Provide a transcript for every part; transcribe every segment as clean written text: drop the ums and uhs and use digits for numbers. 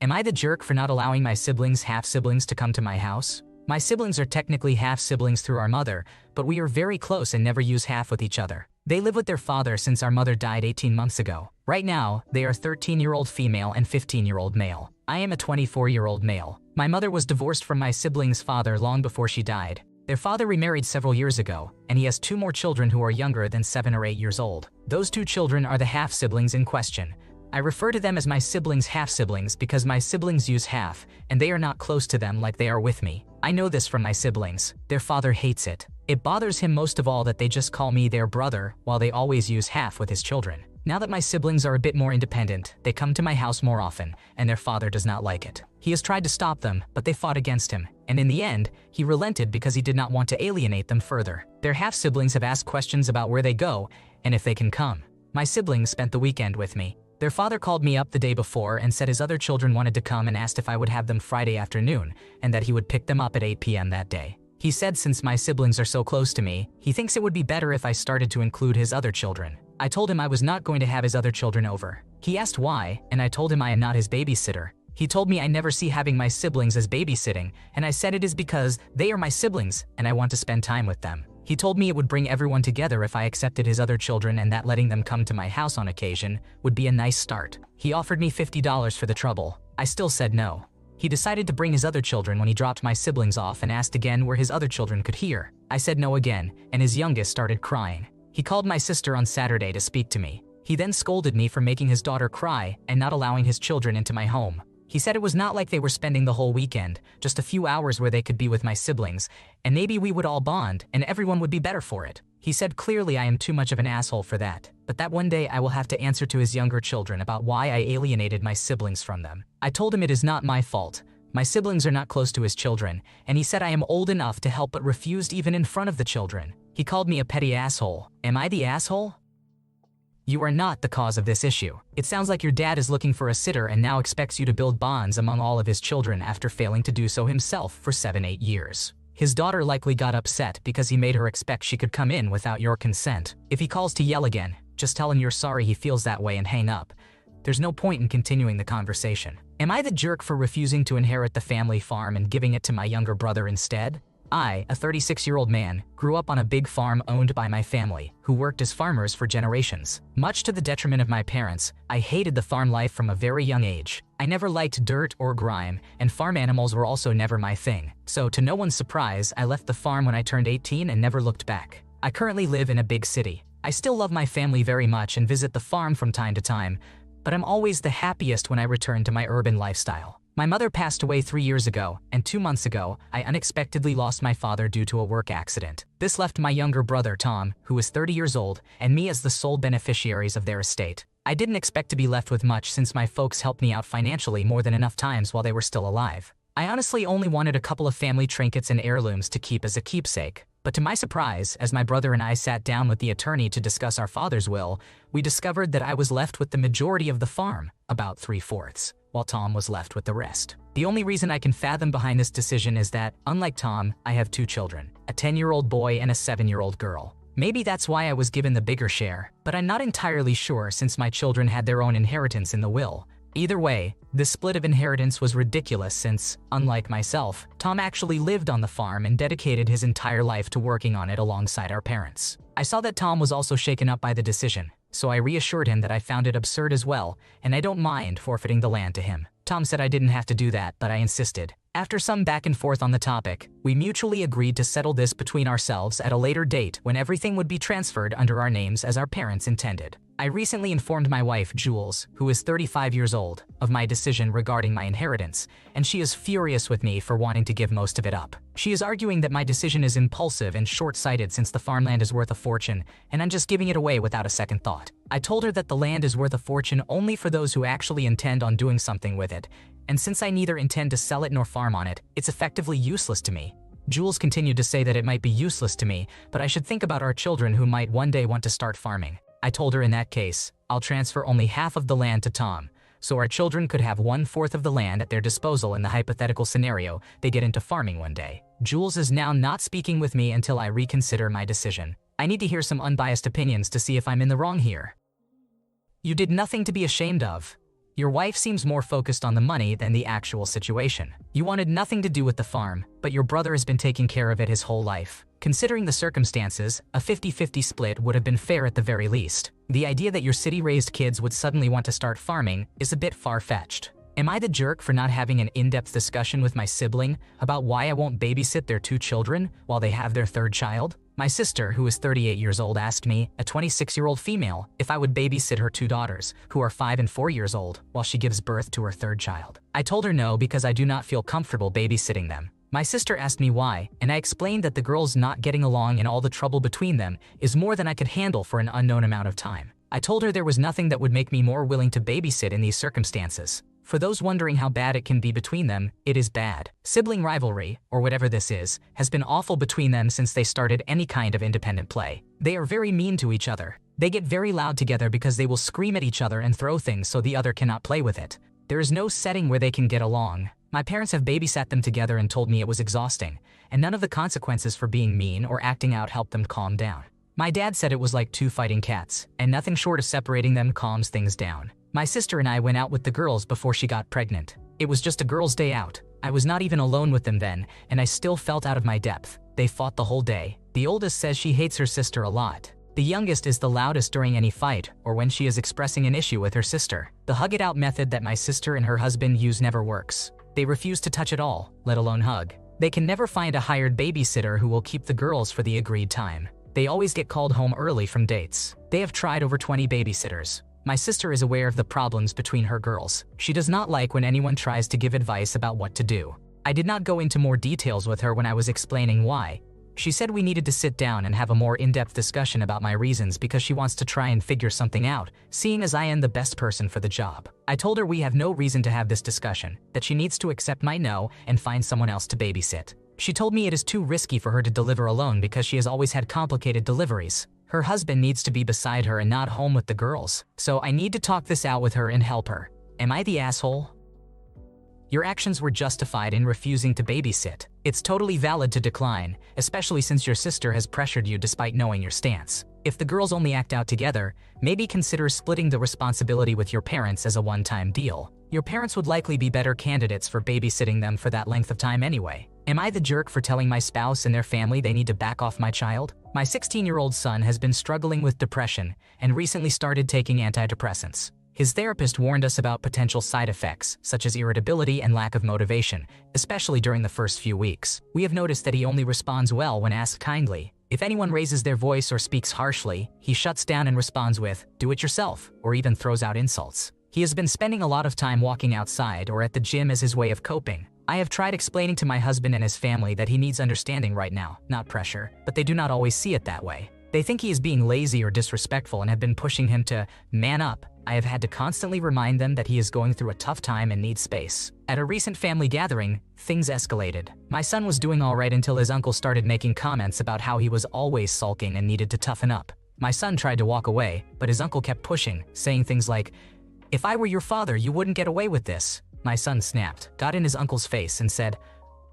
Am I the jerk for not allowing my siblings, half-siblings, to come to my house? My siblings are technically half-siblings through our mother, but we are very close and never use half with each other. They live with their father since our mother died 18 months ago. Right now, they are 13-year-old female and 15-year-old male. I am a 24-year-old male. My mother was divorced from my siblings' father long before she died. Their father remarried several years ago, and he has 2 more children who are younger than 7 or 8 years old. Those 2 children are the half-siblings in question. I refer to them as my siblings' half-siblings because my siblings use half, and they are not close to them like they are with me. I know this from my siblings. Their father hates it. It bothers him most of all that they just call me their brother while they always use half with his children. Now that my siblings are a bit more independent, they come to my house more often, and their father does not like it. He has tried to stop them, but they fought against him, and in the end, he relented because he did not want to alienate them further. Their half-siblings have asked questions about where they go and if they can come. My siblings spent the weekend with me. Their father called me up the day before and said his other children wanted to come and asked if I would have them Friday afternoon and that he would pick them up at 8 p.m. that day. He said since my siblings are so close to me, he thinks it would be better if I started to include his other children. I told him I was not going to have his other children over. He asked why, and I told him I am not his babysitter. He told me I never see having my siblings as babysitting, and I said it is because they are my siblings and I want to spend time with them. He told me it would bring everyone together if I accepted his other children and that letting them come to my house on occasion would be a nice start. He offered me $50 for the trouble. I still said no. He decided to bring his other children when he dropped my siblings off and asked again where his other children could hear. I said no again, and his youngest started crying. He called my sister on Saturday to speak to me. He then scolded me for making his daughter cry and not allowing his children into my home. He said it was not like they were spending the whole weekend, just a few hours where they could be with my siblings, and maybe we would all bond and everyone would be better for it. He said clearly I am too much of an asshole for that, but that one day I will have to answer to his younger children about why I alienated my siblings from them. I told him it is not my fault. My siblings are not close to his children, and he said I am old enough to help but refused even in front of the children. He called me a petty asshole. Am I the asshole? You are not the cause of this issue. It sounds like your dad is looking for a sitter and now expects you to build bonds among all of his children after failing to do so himself for 7-8 years. His daughter likely got upset because he made her expect she could come in without your consent. If he calls to yell again, just tell him you're sorry he feels that way and hang up. There's no point in continuing the conversation. Am I the jerk for refusing to inherit the family farm and giving it to my younger brother instead? I, a 36-year-old man, grew up on a big farm owned by my family, who worked as farmers for generations. Much to the detriment of my parents, I hated the farm life from a very young age. I never liked dirt or grime, and farm animals were also never my thing. So, to no one's surprise, I left the farm when I turned 18 and never looked back. I currently live in a big city. I still love my family very much and visit the farm from time to time, but I'm always the happiest when I return to my urban lifestyle. My mother passed away 3 years ago, and 2 months ago, I unexpectedly lost my father due to a work accident. This left my younger brother, Tom, who is 30 years old, and me as the sole beneficiaries of their estate. I didn't expect to be left with much since my folks helped me out financially more than enough times while they were still alive. I honestly only wanted a couple of family trinkets and heirlooms to keep as a keepsake. But to my surprise, as my brother and I sat down with the attorney to discuss our father's will, we discovered that I was left with the majority of the farm, about 3/4, while Tom was left with the rest. The only reason I can fathom behind this decision is that, unlike Tom, I have 2 children, a 10-year-old boy and a 7-year-old girl. Maybe that's why I was given the bigger share, but I'm not entirely sure since my children had their own inheritance in the will. Either way, the split of inheritance was ridiculous since, unlike myself, Tom actually lived on the farm and dedicated his entire life to working on it alongside our parents. I saw that Tom was also shaken up by the decision, so I reassured him that I found it absurd as well, and I don't mind forfeiting the land to him. Tom said I didn't have to do that, but I insisted. After some back and forth on the topic, we mutually agreed to settle this between ourselves at a later date when everything would be transferred under our names as our parents intended. I recently informed my wife, Jules, who is 35 years old, of my decision regarding my inheritance, and she is furious with me for wanting to give most of it up. She is arguing that my decision is impulsive and short-sighted since the farmland is worth a fortune, and I'm just giving it away without a second thought. I told her that the land is worth a fortune only for those who actually intend on doing something with it, and since I neither intend to sell it nor farm on it, it's effectively useless to me. Jules continued to say that it might be useless to me, but I should think about our children who might one day want to start farming. I told her in that case, I'll transfer only half of the land to Tom, so our children could have 1/4 of the land at their disposal in the hypothetical scenario they get into farming one day. Jules is now not speaking with me until I reconsider my decision. I need to hear some unbiased opinions to see if I'm in the wrong here. You did nothing to be ashamed of. Your wife seems more focused on the money than the actual situation. You wanted nothing to do with the farm, but your brother has been taking care of it his whole life. Considering the circumstances, a 50-50 split would have been fair at the very least. The idea that your city-raised kids would suddenly want to start farming is a bit far-fetched. Am I the jerk for not having an in-depth discussion with my sibling about why I won't babysit their 2 children while they have their 3rd child? My sister, who is 38 years old, asked me, a 26-year-old female, if I would babysit her 2 daughters, who are 5 and 4 years old, while she gives birth to her 3rd child. I told her no because I do not feel comfortable babysitting them. My sister asked me why, and I explained that the girls not getting along and all the trouble between them is more than I could handle for an unknown amount of time. I told her there was nothing that would make me more willing to babysit in these circumstances. For those wondering how bad it can be between them, it is bad. Sibling rivalry, or whatever this is, has been awful between them since they started any kind of independent play. They are very mean to each other. They get very loud together because they will scream at each other and throw things so the other cannot play with it. There is no setting where they can get along. My parents have babysat them together and told me it was exhausting, and none of the consequences for being mean or acting out helped them calm down. My dad said it was like 2 fighting cats, and nothing short of separating them calms things down. My sister and I went out with the girls before she got pregnant. It was just a girls' day out. I was not even alone with them then, and I still felt out of my depth. They fought the whole day. The oldest says she hates her sister a lot. The youngest is the loudest during any fight or when she is expressing an issue with her sister. The hug-it-out method that my sister and her husband use never works. They refuse to touch at all, let alone hug. They can never find a hired babysitter who will keep the girls for the agreed time. They always get called home early from dates. They have tried over 20 babysitters. My sister is aware of the problems between her girls. She does not like when anyone tries to give advice about what to do. I did not go into more details with her when I was explaining why. She said we needed to sit down and have a more in-depth discussion about my reasons because she wants to try and figure something out, seeing as I am the best person for the job. I told her we have no reason to have this discussion, that she needs to accept my no and find someone else to babysit. She told me it is too risky for her to deliver alone because she has always had complicated deliveries. Her husband needs to be beside her and not home with the girls, so I need to talk this out with her and help her. Am I the asshole? Your actions were justified in refusing to babysit. It's totally valid to decline, especially since your sister has pressured you despite knowing your stance. If the girls only act out together, maybe consider splitting the responsibility with your parents as a one-time deal. Your parents would likely be better candidates for babysitting them for that length of time anyway. Am I the jerk for telling my spouse and their family they need to back off my child? My 16-year-old son has been struggling with depression and recently started taking antidepressants. His therapist warned us about potential side effects, such as irritability and lack of motivation, especially during the first few weeks. We have noticed that he only responds well when asked kindly. If anyone raises their voice or speaks harshly, he shuts down and responds with, "Do it yourself," or even throws out insults. He has been spending a lot of time walking outside or at the gym as his way of coping. I have tried explaining to my husband and his family that he needs understanding right now, not pressure, but they do not always see it that way. They think he is being lazy or disrespectful and have been pushing him to man up. I have had to constantly remind them that he is going through a tough time and needs space. At a recent family gathering, things escalated. My son was doing all right until his uncle started making comments about how he was always sulking and needed to toughen up. My son tried to walk away, but his uncle kept pushing, saying things like, "If I were your father, you wouldn't get away with this." My son snapped, got in his uncle's face and said,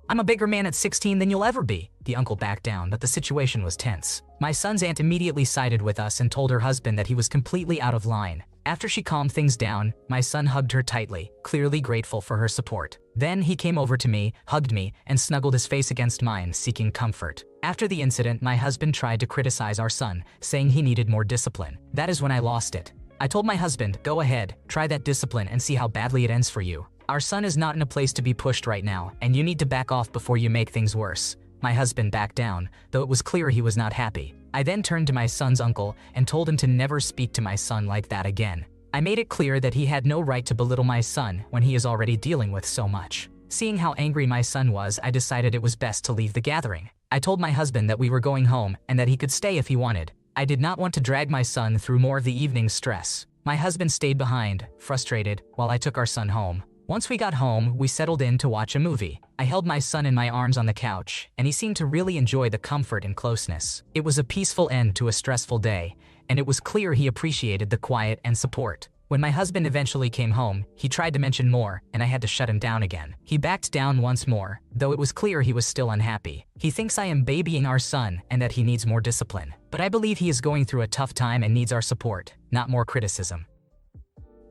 "I'm a bigger man at 16 than you'll ever be." The uncle backed down, but the situation was tense. My son's aunt immediately sided with us and told her husband that he was completely out of line. After she calmed things down, my son hugged her tightly, clearly grateful for her support. Then he came over to me, hugged me, and snuggled his face against mine, seeking comfort. After the incident, my husband tried to criticize our son, saying he needed more discipline. That is when I lost it. I told my husband, "Go ahead, try that discipline and see how badly it ends for you. Our son is not in a place to be pushed right now, and you need to back off before you make things worse." My husband backed down, though it was clear he was not happy. I then turned to my son's uncle and told him to never speak to my son like that again. I made it clear that he had no right to belittle my son when he is already dealing with so much. Seeing how angry my son was, I decided it was best to leave the gathering. I told my husband that we were going home and that he could stay if he wanted. I did not want to drag my son through more of the evening's stress. My husband stayed behind, frustrated, while I took our son home. Once we got home, we settled in to watch a movie. I held my son in my arms on the couch, and he seemed to really enjoy the comfort and closeness. It was a peaceful end to a stressful day, and it was clear he appreciated the quiet and support. When my husband eventually came home, he tried to mention more, and I had to shut him down again. He backed down once more, though it was clear he was still unhappy. He thinks I am babying our son and that he needs more discipline. But I believe he is going through a tough time and needs our support, not more criticism.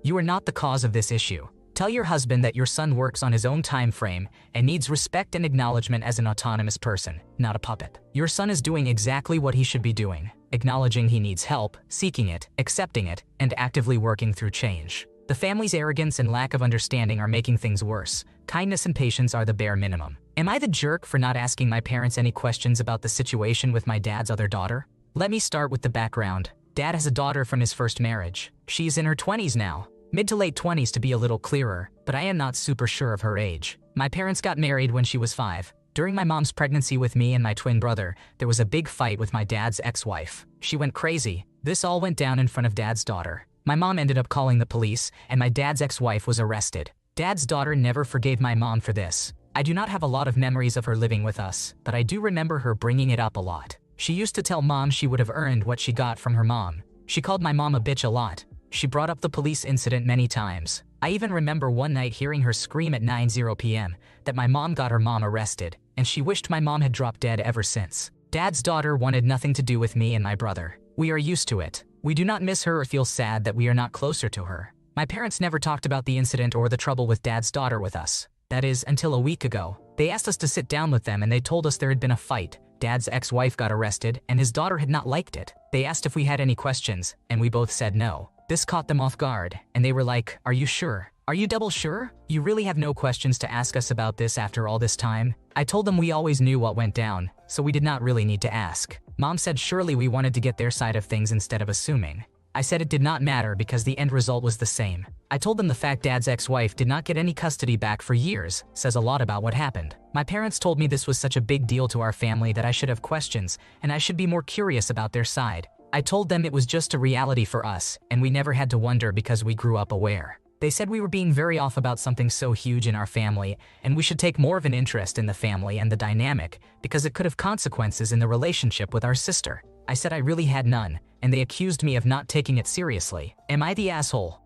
You are not the cause of this issue. Tell your husband that your son works on his own time frame and needs respect and acknowledgement as an autonomous person, not a puppet. Your son is doing exactly what he should be doing, acknowledging he needs help, seeking it, accepting it, and actively working through change. The family's arrogance and lack of understanding are making things worse. Kindness and patience are the bare minimum. Am I the jerk for not asking my parents any questions about the situation with my dad's other daughter? Let me start with the background. Dad has a daughter from his first marriage. She's in her 20s now. Mid to late 20s to be a little clearer, but I am not super sure of her age. My parents got married when she was 5. During my mom's pregnancy with me and my twin brother, there was a big fight with my dad's ex-wife. She went crazy. This all went down in front of dad's daughter. My mom ended up calling the police, and my dad's ex-wife was arrested. Dad's daughter never forgave my mom for this. I do not have a lot of memories of her living with us, but I do remember her bringing it up a lot. She used to tell mom she would have earned what she got from her mom. She called my mom a bitch a lot. She brought up the police incident many times. I even remember one night hearing her scream at 9:00 p.m. that my mom got her mom arrested, and she wished my mom had dropped dead ever since. Dad's daughter wanted nothing to do with me and my brother. We are used to it. We do not miss her or feel sad that we are not closer to her. My parents never talked about the incident or the trouble with dad's daughter with us. That is, until a week ago. They asked us to sit down with them and they told us there had been a fight. Dad's ex-wife got arrested and his daughter had not liked it. They asked if we had any questions, and we both said no. This caught them off guard, and they were like, "Are you sure? Are you double sure? You really have no questions to ask us about this after all this time?" I told them we always knew what went down, so we did not really need to ask. Mom said surely we wanted to get their side of things instead of assuming. I said it did not matter because the end result was the same. I told them the fact dad's ex-wife did not get any custody back for years says a lot about what happened. My parents told me this was such a big deal to our family that I should have questions and I should be more curious about their side. I told them it was just a reality for us and we never had to wonder because we grew up aware. They said we were being very off about something so huge in our family and we should take more of an interest in the family and the dynamic because it could have consequences in the relationship with our sister. I said I really had none, and they accused me of not taking it seriously. Am I the asshole?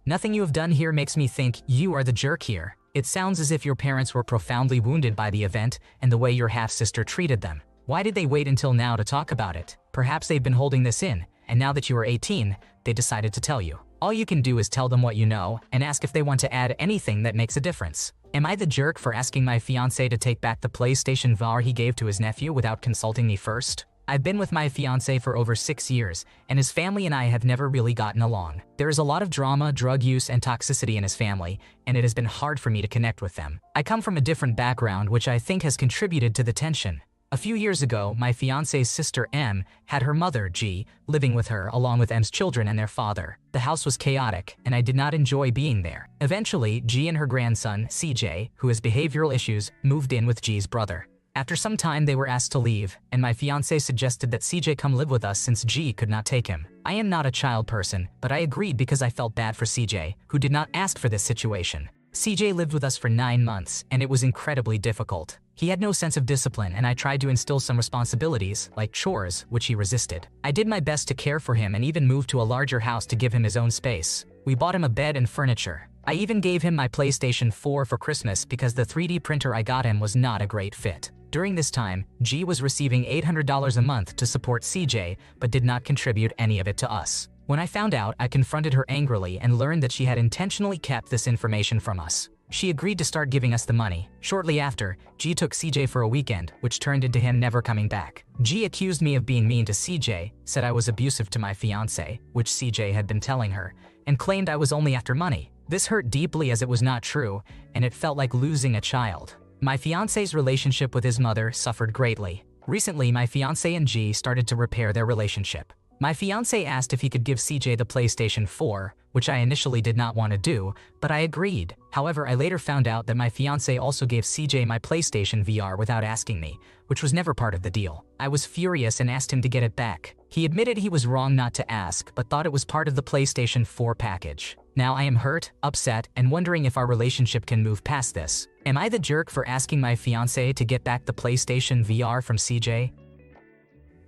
Nothing you have done here makes me think you are the jerk here. It sounds as if your parents were profoundly wounded by the event and the way your half-sister treated them. Why did they wait until now to talk about it? Perhaps they've been holding this in, and now that you are 18, they decided to tell you. All you can do is tell them what you know and ask if they want to add anything that makes a difference. Am I the jerk for asking my fiancé to take back the PlayStation VR he gave to his nephew without consulting me first? I've been with my fiancé for over 6 years, and his family and I have never really gotten along. There is a lot of drama, drug use, and toxicity in his family, and it has been hard for me to connect with them. I come from a different background, which I think has contributed to the tension. A few years ago, my fiancé's sister M had her mother, G, living with her along with M's children and their father. The house was chaotic, and I did not enjoy being there. Eventually, G and her grandson, CJ, who has behavioral issues, moved in with G's brother. After some time, they were asked to leave, and my fiancé suggested that CJ come live with us since G could not take him. I am not a child person, but I agreed because I felt bad for CJ, who did not ask for this situation. CJ lived with us for 9 months, and it was incredibly difficult. He had no sense of discipline, and I tried to instill some responsibilities, like chores, which he resisted. I did my best to care for him and even moved to a larger house to give him his own space. We bought him a bed and furniture. I even gave him my PlayStation 4 for Christmas because the 3D printer I got him was not a great fit. During this time, G was receiving $800 a month to support CJ, but did not contribute any of it to us. When I found out, I confronted her angrily and learned that she had intentionally kept this information from us. She agreed to start giving us the money. Shortly after, G took CJ for a weekend, which turned into him never coming back. G accused me of being mean to CJ, said I was abusive to my fiancé, which CJ had been telling her, and claimed I was only after money. This hurt deeply as it was not true, and it felt like losing a child. My fiancé's relationship with his mother suffered greatly. Recently, my fiancé and G started to repair their relationship. My fiancé asked if he could give CJ the PlayStation 4, which I initially did not want to do, but I agreed. However, I later found out that my fiancé also gave CJ my PlayStation VR without asking me, which was never part of the deal. I was furious and asked him to get it back. He admitted he was wrong not to ask, but thought it was part of the PlayStation 4 package. Now I am hurt, upset, and wondering if our relationship can move past this. Am I the jerk for asking my fiancé to get back the PlayStation VR from CJ?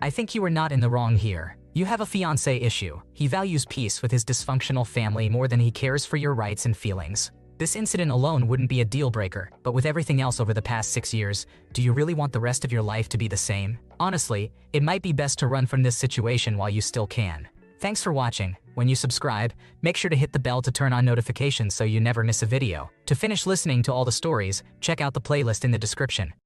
I think you are not in the wrong here. You have a fiancé issue. He values peace with his dysfunctional family more than he cares for your rights and feelings. This incident alone wouldn't be a deal breaker, but with everything else over the past 6 years, do you really want the rest of your life to be the same? Honestly, it might be best to run from this situation while you still can. Thanks for watching. When you subscribe, make sure to hit the bell to turn on notifications so you never miss a video. To finish listening to all the stories, check out the playlist in the description.